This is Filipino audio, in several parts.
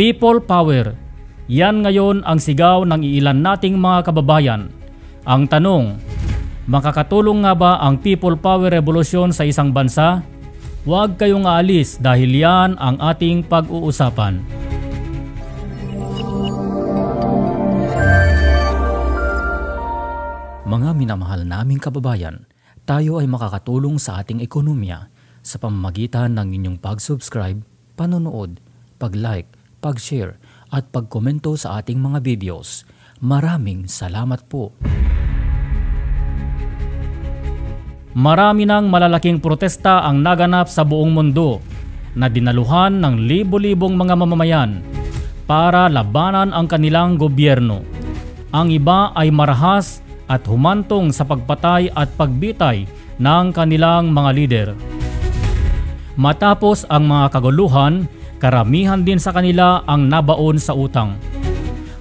People power. Yan ngayon ang sigaw ng iilan nating mga kababayan. Ang tanong, makakatulong nga ba ang people power revolution sa isang bansa? Huwag kayong aalis dahil yan ang ating pag-uusapan. Mga minamahal naming kababayan, tayo ay makakatulong sa ating ekonomiya sa pamamagitan ng inyong pag-subscribe, panonood, pag-like, pag-share at pag-komento sa ating mga videos. Maraming salamat po. Marami ng malalaking protesta ang naganap sa buong mundo na dinaluhan ng libo-libong mga mamamayan para labanan ang kanilang gobyerno. Ang iba ay marahas at humantong sa pagpatay at pagbitay ng kanilang mga lider. Matapos ang mga kaguluhan, karamihan din sa kanila ang nabaon sa utang.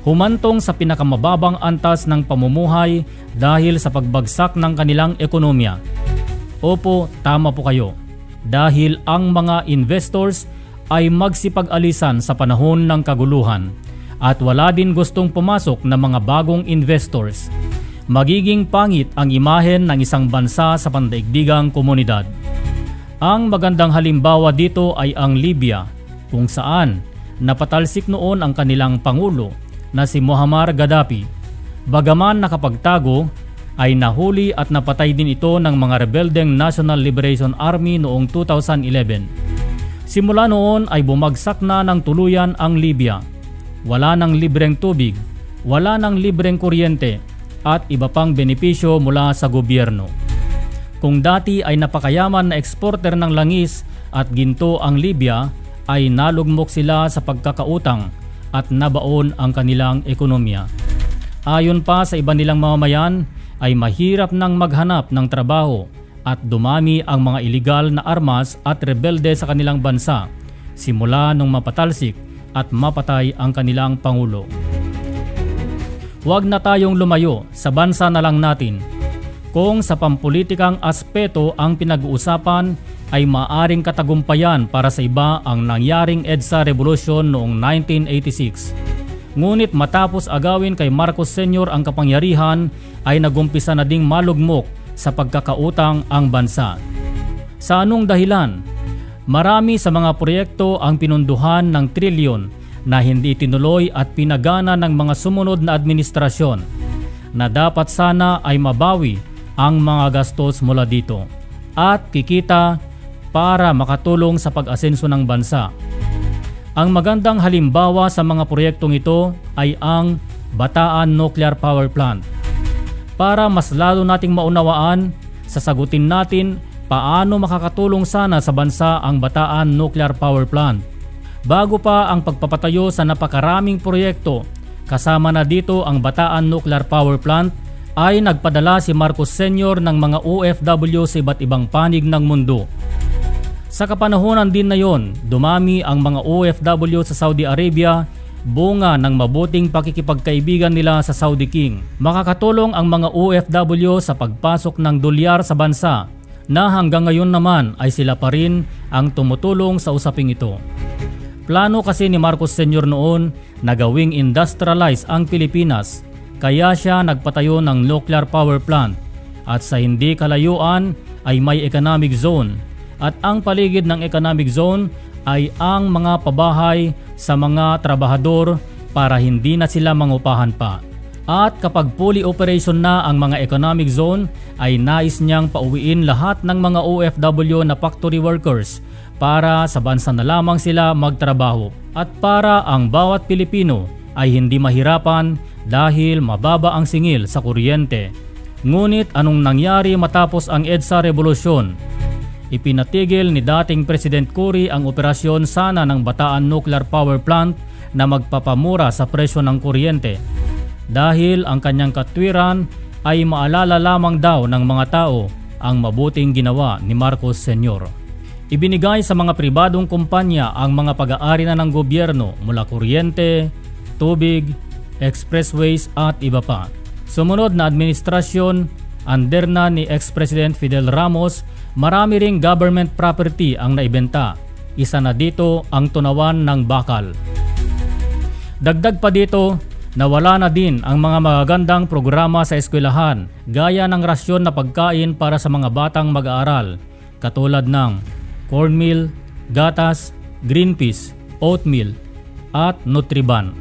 Humantong sa pinakamababang antas ng pamumuhay dahil sa pagbagsak ng kanilang ekonomiya. Opo, tama po kayo. Dahil ang mga investors ay magsipag-alisan sa panahon ng kaguluhan at wala din gustong pumasok na mga bagong investors. Magiging pangit ang imahen ng isang bansa sa pandaigdigang komunidad. Ang magandang halimbawa dito ay ang Libya, kung saan napatalsik noon ang kanilang pangulo na si Muammar Gaddafi. Bagaman nakapagtago, ay nahuli at napatay din ito ng mga rebeldeng National Liberation Army noong 2011. Simula noon ay bumagsak na ng tuluyan ang Libya. Wala ng libreng tubig, wala ng libreng kuryente at iba pang benepisyo mula sa gobyerno. Kung dati ay napakayaman na exporter ng langis at ginto ang Libya, ay nalugmok sila sa pagkakautang at nabaon ang kanilang ekonomiya. Ayon pa sa iba nilang mamamayan, ay mahirap nang maghanap ng trabaho at dumami ang mga iligal na armas at rebelde sa kanilang bansa simula nung mapatalsik at mapatay ang kanilang pangulo. Huwag na tayong lumayo, sa bansa na lang natin. Kung sa pampulitikang aspeto ang pinag-uusapan, ay maaring katagumpayan para sa iba ang nangyaring EDSA Revolution noong 1986. Ngunit matapos agawin kay Marcos Sr. ang kapangyarihan, ay nagumpisa na ding malugmok sa pagkakautang ang bansa. Sa anong dahilan? Marami sa mga proyekto ang pinunduhan ng trilyon na hindi tinuloy at pinagana ng mga sumunod na administrasyon na dapat sana ay mabawi ang mga gastos mula dito at kikita para makatulong sa pag-asenso ng bansa. Ang magandang halimbawa sa mga proyektong ito ay ang Bataan Nuclear Power Plant. Para mas lalo nating maunawaan, sasagutin natin paano makakatulong sana sa bansa ang Bataan Nuclear Power Plant. Bago pa ang pagpapatayo sa napakaraming proyekto, kasama na dito ang Bataan Nuclear Power Plant, ay nagpadala si Marcos Sr. ng mga OFW sa iba't ibang panig ng mundo. Sa kapanahonan din na yon, dumami ang mga OFW sa Saudi Arabia, bunga ng mabuting pakikipagkaibigan nila sa Saudi King. Makakatulong ang mga OFW sa pagpasok ng dolyar sa bansa, na hanggang ngayon naman ay sila pa rin ang tumutulong sa usaping ito. Plano kasi ni Marcos Sr. noon na gawing industrialize ang Pilipinas, kaya siya nagpatayo ng nuclear power plant at sa hindi kalayuan ay may economic zone. At ang paligid ng economic zone ay ang mga pabahay sa mga trabahador para hindi na sila mangupahan pa. At kapag fully operation na ang mga economic zone, ay nais niyang pauwiin lahat ng mga OFW na factory workers para sa bansa na lamang sila magtrabaho. At para ang bawat Pilipino ay hindi mahirapan dahil mababa ang singil sa kuryente. Ngunit anong nangyari matapos ang EDSA Revolution? Ipinatigil ni dating President Cory ang operasyon sana ng Bataan Nuclear Power Plant na magpapamura sa presyo ng kuryente dahil ang kanyang katwiran ay maalala lamang daw ng mga tao ang mabuting ginawa ni Marcos Sr. Ibinigay sa mga pribadong kumpanya ang mga pag-aari na ng gobyerno mula kuryente, tubig, expressways at iba pa. Sumunod na administrasyon, under na ni ex-President Fidel Ramos, marami ring government property ang naibenta. Isa na dito ang tunawan ng bakal. Dagdag pa dito, nawala na din ang mga magagandang programa sa eskwelahan gaya ng rasyon na pagkain para sa mga batang mag-aaral katulad ng cornmeal, gatas, green peas, oatmeal at Nutriban.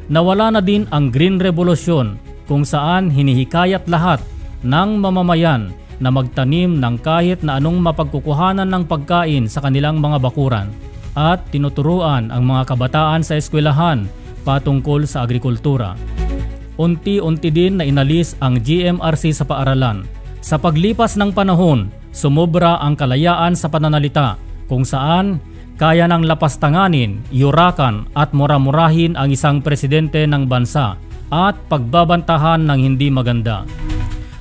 Nawala na din ang Green Revolution kung saan hinihikayat lahat ng mamamayan na magtanim ng kahit na anong mapagkukuhanan ng pagkain sa kanilang mga bakuran at tinuturuan ang mga kabataan sa eskwelahan patungkol sa agrikultura. Unti-unti din na inalis ang GMRC sa paaralan. Sa paglipas ng panahon, sumobra ang kalayaan sa pananalita kung saan kaya nang lapastanganin, yurakan at mura-murahin ang isang presidente ng bansa at pagbabantahan ng hindi maganda.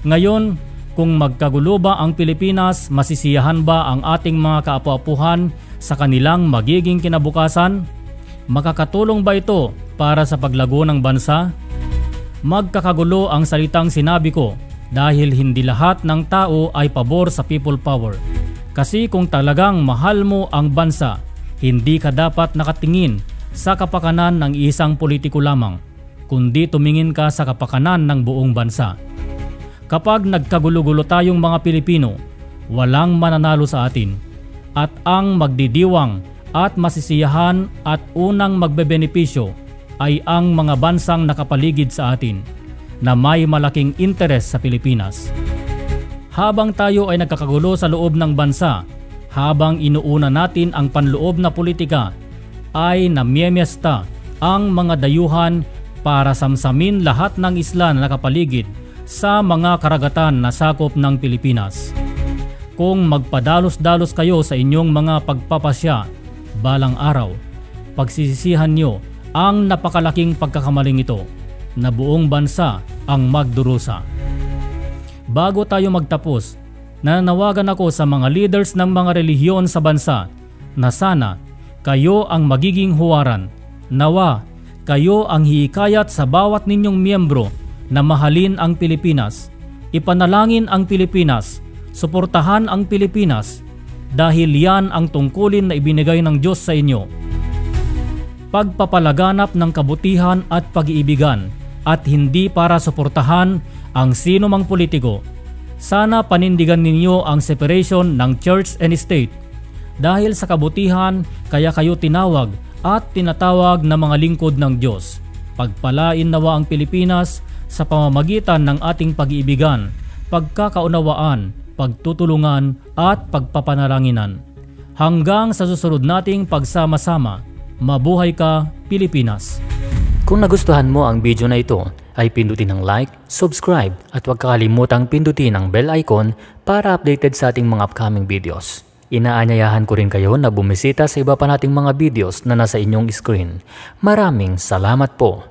Ngayon, kung magkagulo ba ang Pilipinas, masisiyahan ba ang ating mga kaapu-apuhan sa kanilang magiging kinabukasan? Makakatulong ba ito para sa paglago ng bansa? Magkakagulo ang salitang sinabi ko dahil hindi lahat ng tao ay pabor sa people power. Kasi kung talagang mahal mo ang bansa, hindi ka dapat nakatingin sa kapakanan ng isang politiko lamang, kundi tumingin ka sa kapakanan ng buong bansa. Kapag nagkagulo-gulo tayong mga Pilipino, walang mananalo sa atin at ang magdidiwang at masisiyahan at unang magbebenepisyo ay ang mga bansang nakapaligid sa atin na may malaking interes sa Pilipinas. Habang tayo ay nagkakagulo sa loob ng bansa, habang inuuna natin ang panloob na politika, ay namyemyesta ang mga dayuhan para samsamin lahat ng isla na nakapaligid sa mga karagatan na sakop ng Pilipinas. Kung magpadalos-dalos kayo sa inyong mga pagpapasya, balang araw, pagsisisihan nyo ang napakalaking pagkakamaling ito na buong bansa ang magdurusa. Bago tayo magtapos, nananawagan ako sa mga leaders ng mga relihiyon sa bansa na sana kayo ang magiging huwaran. Nawa, kayo ang hihikayat sa bawat ninyong miyembro na mahalin ang Pilipinas, ipanalangin ang Pilipinas, suportahan ang Pilipinas dahil yan ang tungkulin na ibinigay ng Diyos sa inyo. Pagpapalaganap ng kabutihan at pag-iibigan at hindi para suportahan ang sino mang politiko. Sana panindigan ninyo ang separation ng church and state. Dahil sa kabutihan, kaya kayo tinawag at tinatawag na mga lingkod ng Diyos. Pagpalain nawa ang Pilipinas sa pamamagitan ng ating pag-iibigan, pagkakaunawaan, pagtutulungan at pagpapanalanginan. Hanggang sa susunod nating pagsama-sama, mabuhay ka, Pilipinas! Kung nagustuhan mo ang video na ito, ay pindutin ang like, subscribe at huwag kakalimutang pindutin ang bell icon para updated sa ating mga upcoming videos. Inaanyayahan ko rin kayo na bumisita sa iba pa nating mga videos na nasa inyong screen. Maraming salamat po!